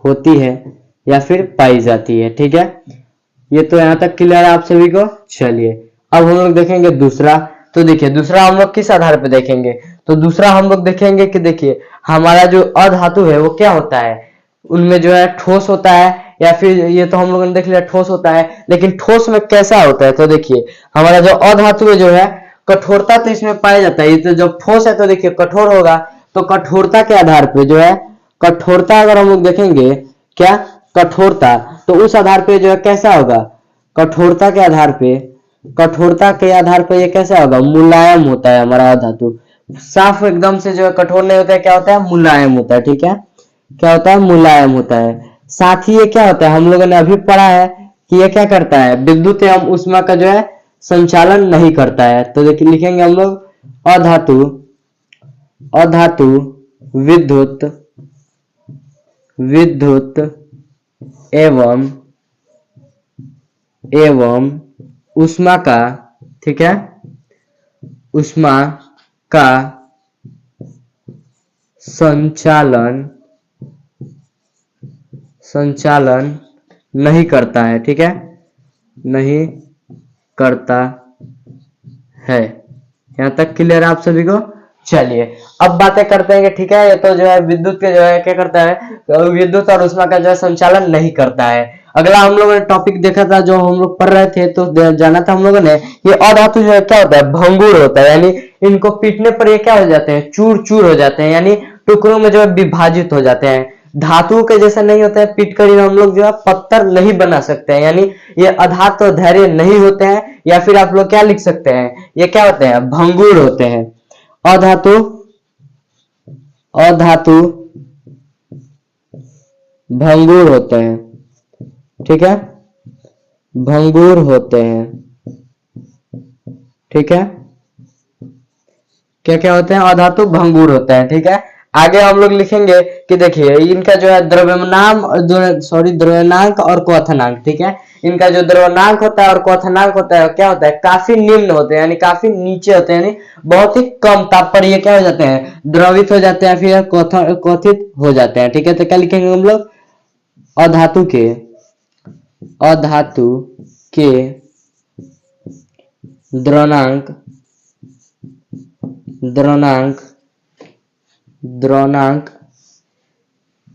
होती है या फिर पाई जाती है, ठीक है। ये तो यहाँ तक क्लियर है आप सभी को। चलिए अब हम लोग देखेंगे दूसरा। तो देखिए दूसरा हम लोग किस आधार पे देखेंगे, तो दूसरा हम लोग देखेंगे कि देखिए हमारा जो अधातु है वो क्या होता है, उनमें जो है ठोस होता है या फिर, ये तो हम लोगों ने देख लिया ठोस होता है, लेकिन ठोस में कैसा होता है। तो देखिए हमारा जो अधातु है जो है, कठोरता तो इसमें पाया जाता है, ये तो जब ठोस है तो देखिए कठोर होगा, तो कठोरता के आधार पे जो है, कठोरता अगर हम लोग देखेंगे क्या, कठोरता, तो उस आधार पे जो है कैसा होगा, कठोरता के आधार पे, कठोरता के आधार पे ये कैसा होगा, मुलायम होता है हमारा धातु। साफ एकदम से जो है कठोर नहीं होता है, क्या होता है, मुलायम होता है, ठीक है, क्या होता है, मुलायम होता है। साथ ही ये क्या होता है, हम लोगों ने अभी पढ़ा है कि ये क्या करता है, विद्युत एवं ऊष्मा का जो है संचालन नहीं करता है। तो देखिए लिखेंगे हम लोग अधातु, अधातु विद्युत विद्युत एवं ऊष्मा का, ठीक है, ऊष्मा का संचालन नहीं करता है, ठीक है, नहीं करता है। यहाँ तक क्लियर है आप सभी को। चलिए अब बातें करते हैं कि ठीक है, ये तो जो है विद्युत के जो है क्या करता है, विद्युत और ऊष्मा का जो है संचालन नहीं करता है। अगला हम लोगों ने टॉपिक देखा था, जो हम लोग पढ़ रहे थे, तो जाना था हम लोगों ने, ये अधातु जो है क्या होता है, भंगुर होता है, यानी इनको पीटने पर ये क्या हो जाते हैं, चूर चूर हो जाते हैं, यानी टुकड़ों में जो है विभाजित हो जाते हैं। धातुओं के जैसा नहीं होता है, पीट कर हम लोग जो है पत्थर नहीं बना सकते हैं, यानी ये अधातु धैर्य नहीं होते हैं, या फिर आप लोग क्या लिख सकते हैं, ये क्या होते हैं, भंगुर होते हैं। अधातु अधातु भंगुर होते हैं, ठीक है, भंगुर होते हैं, ठीक है, क्या क्या होते हैं, अधातु भंगुर होते हैं, ठीक है। आगे हम लोग लिखेंगे कि देखिए इनका जो है द्रव्यमानांक और क्वथनांक, ठीक है, इनका जो द्रव्यमानांक होता है और क्वथनांक होता है क्या होता है, काफी निम्न होते हैं, यानी काफी नीचे होते हैं, यानी बहुत ही कम ताप पर ये क्या हो जाते हैं, द्रवित हो जाते हैं, फिर क्वथित हो जाते हैं, ठीक है। तो क्या लिखेंगे हम लोग, अधातु के द्रव्यमानांक द्रव्यमानांक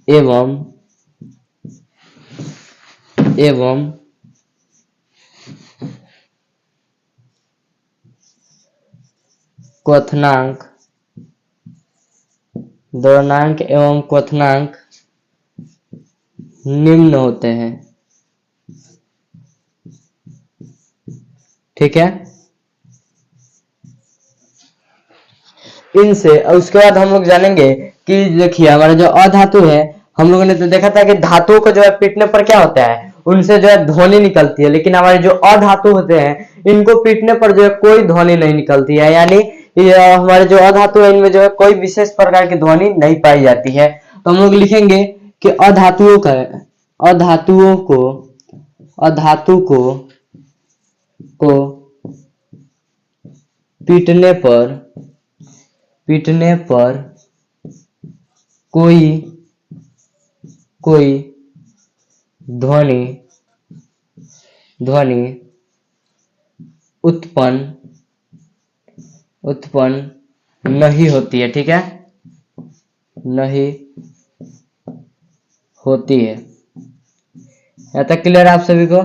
एवं क्वथनांक, द्रव्यमानांक एवं क्वथनांक निम्न होते हैं, ठीक है। इनसे और उसके बाद हम लोग जानेंगे कि देखिए हमारा जो अधातु है, हम लोगों ने तो देखा था कि धातुओं को जो है पीटने पर क्या होता है, उनसे जो है ध्वनि निकलती है, लेकिन हमारे जो अधातु होते हैं इनको पीटने पर जो है कोई ध्वनि नहीं निकलती है, यानी हमारे जो अधातु है इनमें जो है कोई विशेष प्रकार की ध्वनि नहीं पाई जाती है। तो हम लोग लिखेंगे कि अधातुओं को पीटने पर पीटने पर कोई ध्वनि उत्पन्न नहीं होती है। ठीक है, नहीं होती है। यहाँ तक क्लियर है आप सभी को?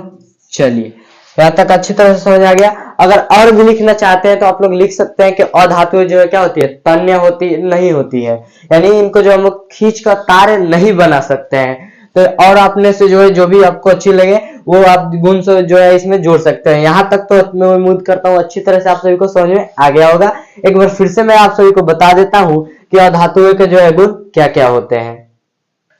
चलिए, यहाँ तक अच्छी तरह से समझ आ गया। अगर और भी लिखना चाहते हैं तो आप लोग लिख सकते हैं कि अधातुएं जो है क्या होती है, तन्य होती नहीं होती है, यानी इनको जो हम लोग खींच कर तारे नहीं बना सकते हैं। तो और आपने से जो है जो भी आपको अच्छी लगे वो आप गुण से जो है इसमें जोड़ सकते हैं। यहाँ तक तो मैं उम्मीद करता हूँ अच्छी तरह से आप सभी को समझ में आ गया होगा। एक बार फिर से मैं आप सभी को बता देता हूँ कि अधातुएं के जो है गुण क्या क्या होते हैं।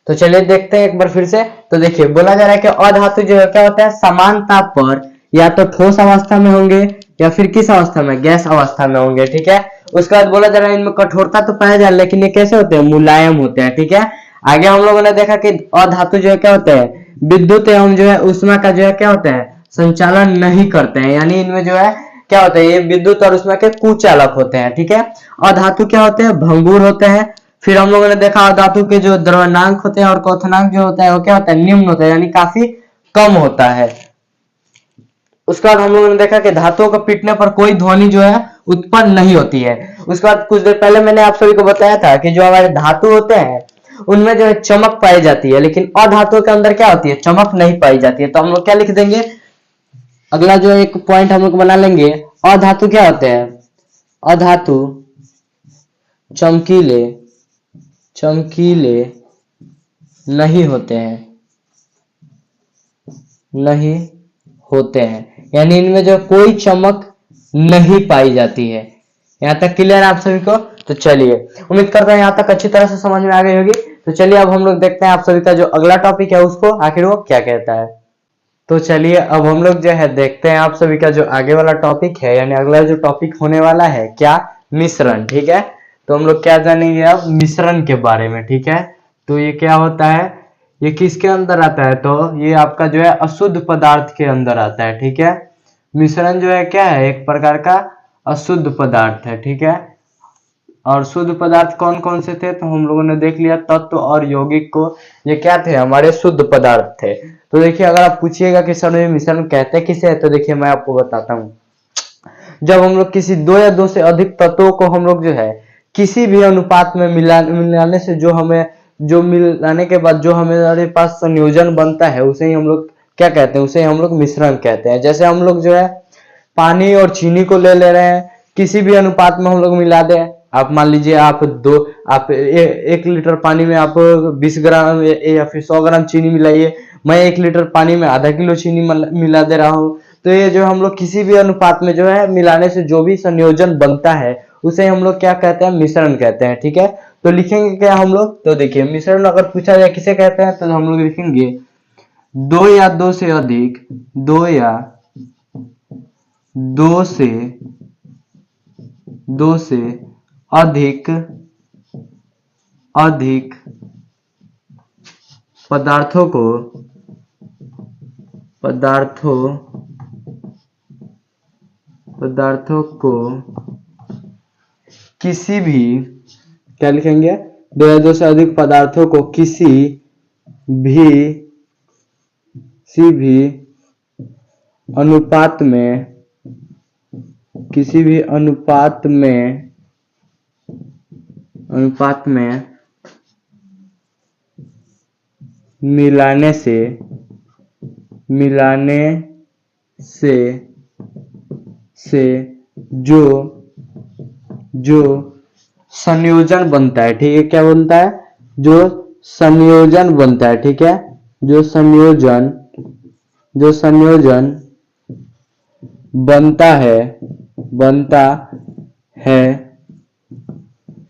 तो चलिए देखते हैं एक बार फिर से। तो देखिए, बोला जा रहा है कि अधातु जो है क्या होता है, समान ताप पर या तो ठोस अवस्था में होंगे या फिर किस अवस्था में, गैस अवस्था में होंगे। ठीक है, उसके बाद बोला जा रहा है इनमें कठोरता तो पाया जाए लेकिन ये कैसे होते हैं, मुलायम होते हैं। ठीक है, आगे हम लोगों ने देखा कि अधातु जो है क्या होते हैं, विद्युत एवं जो है उष्मा का जो है क्या होता है, संचालन नहीं करते हैं, यानी इनमें जो है क्या होता है, ये विद्युत और उष्मा के कुचालक होते हैं। ठीक है, अधातु क्या होते हैं, भंगुर होते हैं। फिर हम लोगों ने देखा धातु के जो द्रव्यनांक होते हैं और क्वथनांक जो होता है वो क्या होता है, निम्न होता है, यानी काफी कम होता है। उसके बाद हम लोगों ने देखा कि धातुओं को पीटने पर कोई ध्वनि जो है उत्पन्न नहीं होती है। उसके बाद कुछ देर पहले मैंने आप सभी को बताया था कि जो हमारे धातु होते हैं उनमें जो है चमक पाई जाती है, लेकिन अधातुओं के अंदर क्या होती है, चमक नहीं पाई जाती है। तो हम लोग क्या लिख देंगे, अगला जो एक पॉइंट हम लोग बना लेंगे, अधातु क्या होते हैं, अधातु चमकीले नहीं होते हैं, यानी इनमें जो कोई चमक नहीं पाई जाती है। यहाँ तक क्लियर है आप सभी को? तो चलिए, उम्मीद करता हूँ यहाँ तक अच्छी तरह से समझ में आ गई होगी। तो चलिए अब हम लोग देखते हैं आप सभी का जो अगला टॉपिक है उसको आखिर वो क्या कहता है। तो चलिए अब हम लोग जो है देखते हैं आप सभी का जो आगे वाला टॉपिक है, यानी अगला जो टॉपिक होने वाला है क्या, मिश्रण। ठीक है, तो हम लोग क्या जानेंगे अब, मिश्रण के बारे में। ठीक है, तो ये क्या होता है, ये किसके अंदर आता है, तो ये आपका जो है अशुद्ध पदार्थ के अंदर आता है। ठीक है, मिश्रण जो है क्या है, एक प्रकार का अशुद्ध पदार्थ है। ठीक है, और शुद्ध पदार्थ कौन कौन से थे, तो हम लोगों ने देख लिया, तत्व और यौगिक को, ये क्या थे, हमारे शुद्ध पदार्थ थे। तो देखिए, अगर आप पूछिएगा कि सर ये मिश्रण कहते किसे है, तो देखिए मैं आपको बताता हूँ। जब हम लोग किसी दो या दो से अधिक तत्वों को हम लोग जो है किसी भी अनुपात में मिलाने से जो मिलाने के बाद जो हमारे पास संयोजन बनता है उसे ही हम लोग क्या कहते हैं, उसे हम लोग मिश्रण कहते हैं। जैसे हम लोग जो है पानी और चीनी को ले रहे हैं, किसी भी अनुपात में हम लोग मिला दें। आप मान लीजिए आप 1 लीटर पानी में आप 20 ग्राम या फिर 100 ग्राम चीनी मिलाइए, मैं 1 लीटर पानी में आधा किलो चीनी मिला दे रहा हूँ। तो ये जो हम लोग किसी भी अनुपात में जो है मिलाने से जो भी संयोजन बनता है उसे हम लोग क्या कहते हैं, मिश्रण कहते हैं। ठीक है, तो लिखेंगे क्या हम लोग, तो देखिए मिश्रण अगर पूछा जाए किसे कहते हैं, तो हम लोग लिखेंगे दो या दो से अधिक अधिक पदार्थों को किसी भी, क्या लिखेंगे, 2 या 2 से अधिक पदार्थों को किसी भी अनुपात में मिलाने से जो संयोजन बनता है। ठीक है, क्या बनता है, जो संयोजन बनता है। ठीक है, जो संयोजन बनता है,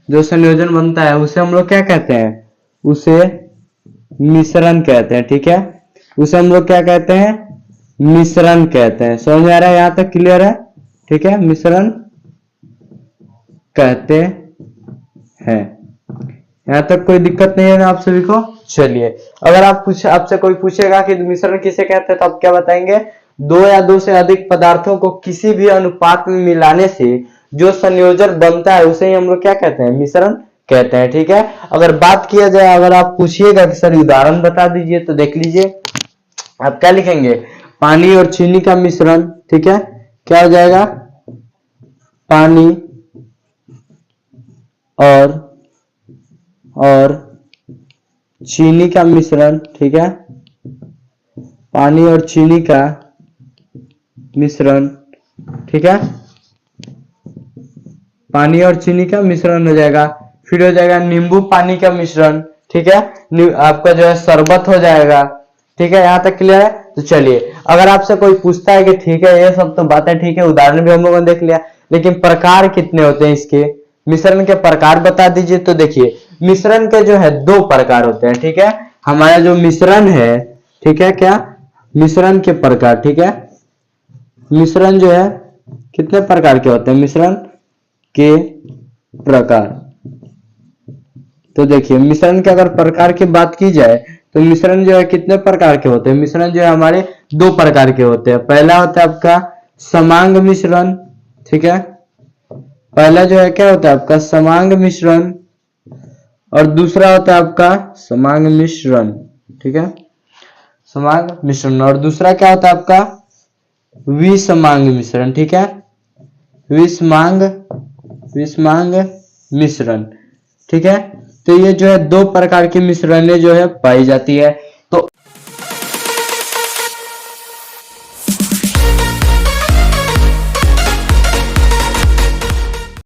जो संयोजन बनता है उसे हम लोग क्या कहते हैं, उसे मिश्रण कहते हैं। ठीक है, उसे हम लोग क्या कहते हैं, मिश्रण कहते हैं। समझ में आ रहा है, यहां तक क्लियर है? ठीक है, मिश्रण कहते हैं। यहां तक कोई दिक्कत नहीं है ना आप सभी को? चलिए, अगर आपसे कोई पूछेगा कि मिश्रण किसे कहते हैं, तो आप क्या बताएंगे, 2 या 2 से अधिक पदार्थों को किसी भी अनुपात में मिलाने से जो संयोजन बनता है उसे ही हम लोग क्या कहते हैं, मिश्रण कहते हैं। ठीक है, अगर बात किया जाए, अगर आप पूछिएगा कि सर उदाहरण बता दीजिए, तो देख लीजिए आप क्या लिखेंगे, पानी और चीनी का मिश्रण। ठीक है, क्या हो जाएगा, पानी और चीनी का मिश्रण। ठीक है, पानी और चीनी का मिश्रण। ठीक है, पानी और चीनी का मिश्रण हो जाएगा। फिर हो जाएगा नींबू पानी का मिश्रण। ठीक है, आपका जो है शरबत हो जाएगा। ठीक है, यहाँ तक क्लियर है। तो चलिए, अगर आपसे कोई पूछता है कि ठीक है ये सब तो बातें ठीक है, उदाहरण भी हम लोगों ने देख लिया, लेकिन प्रकार कितने होते हैं इसके, मिश्रण के प्रकार बता दीजिए। तो देखिए, मिश्रण के जो है दो प्रकार होते हैं। ठीक है, हमारा जो मिश्रण है, ठीक है, क्या, मिश्रण के प्रकार। ठीक है, मिश्रण जो है कितने प्रकार के होते हैं, मिश्रण के प्रकार। तो देखिए, मिश्रण के अगर प्रकार की बात की जाए, तो मिश्रण जो है कितने प्रकार के होते हैं, मिश्रण जो है हमारे दो प्रकार के होते हैं। पहला होता है आपका समांग मिश्रण। ठीक है, पहला जो है क्या होता है आपका समांग मिश्रण, और दूसरा होता है आपका समांग मिश्रण। ठीक है, समांग मिश्रण, और दूसरा क्या होता है आपका विसमांग मिश्रण। ठीक है, विसमांग मिश्रण। ठीक है, तो ये जो है दो प्रकार की मिश्रणें जो है पाई जाती है। तो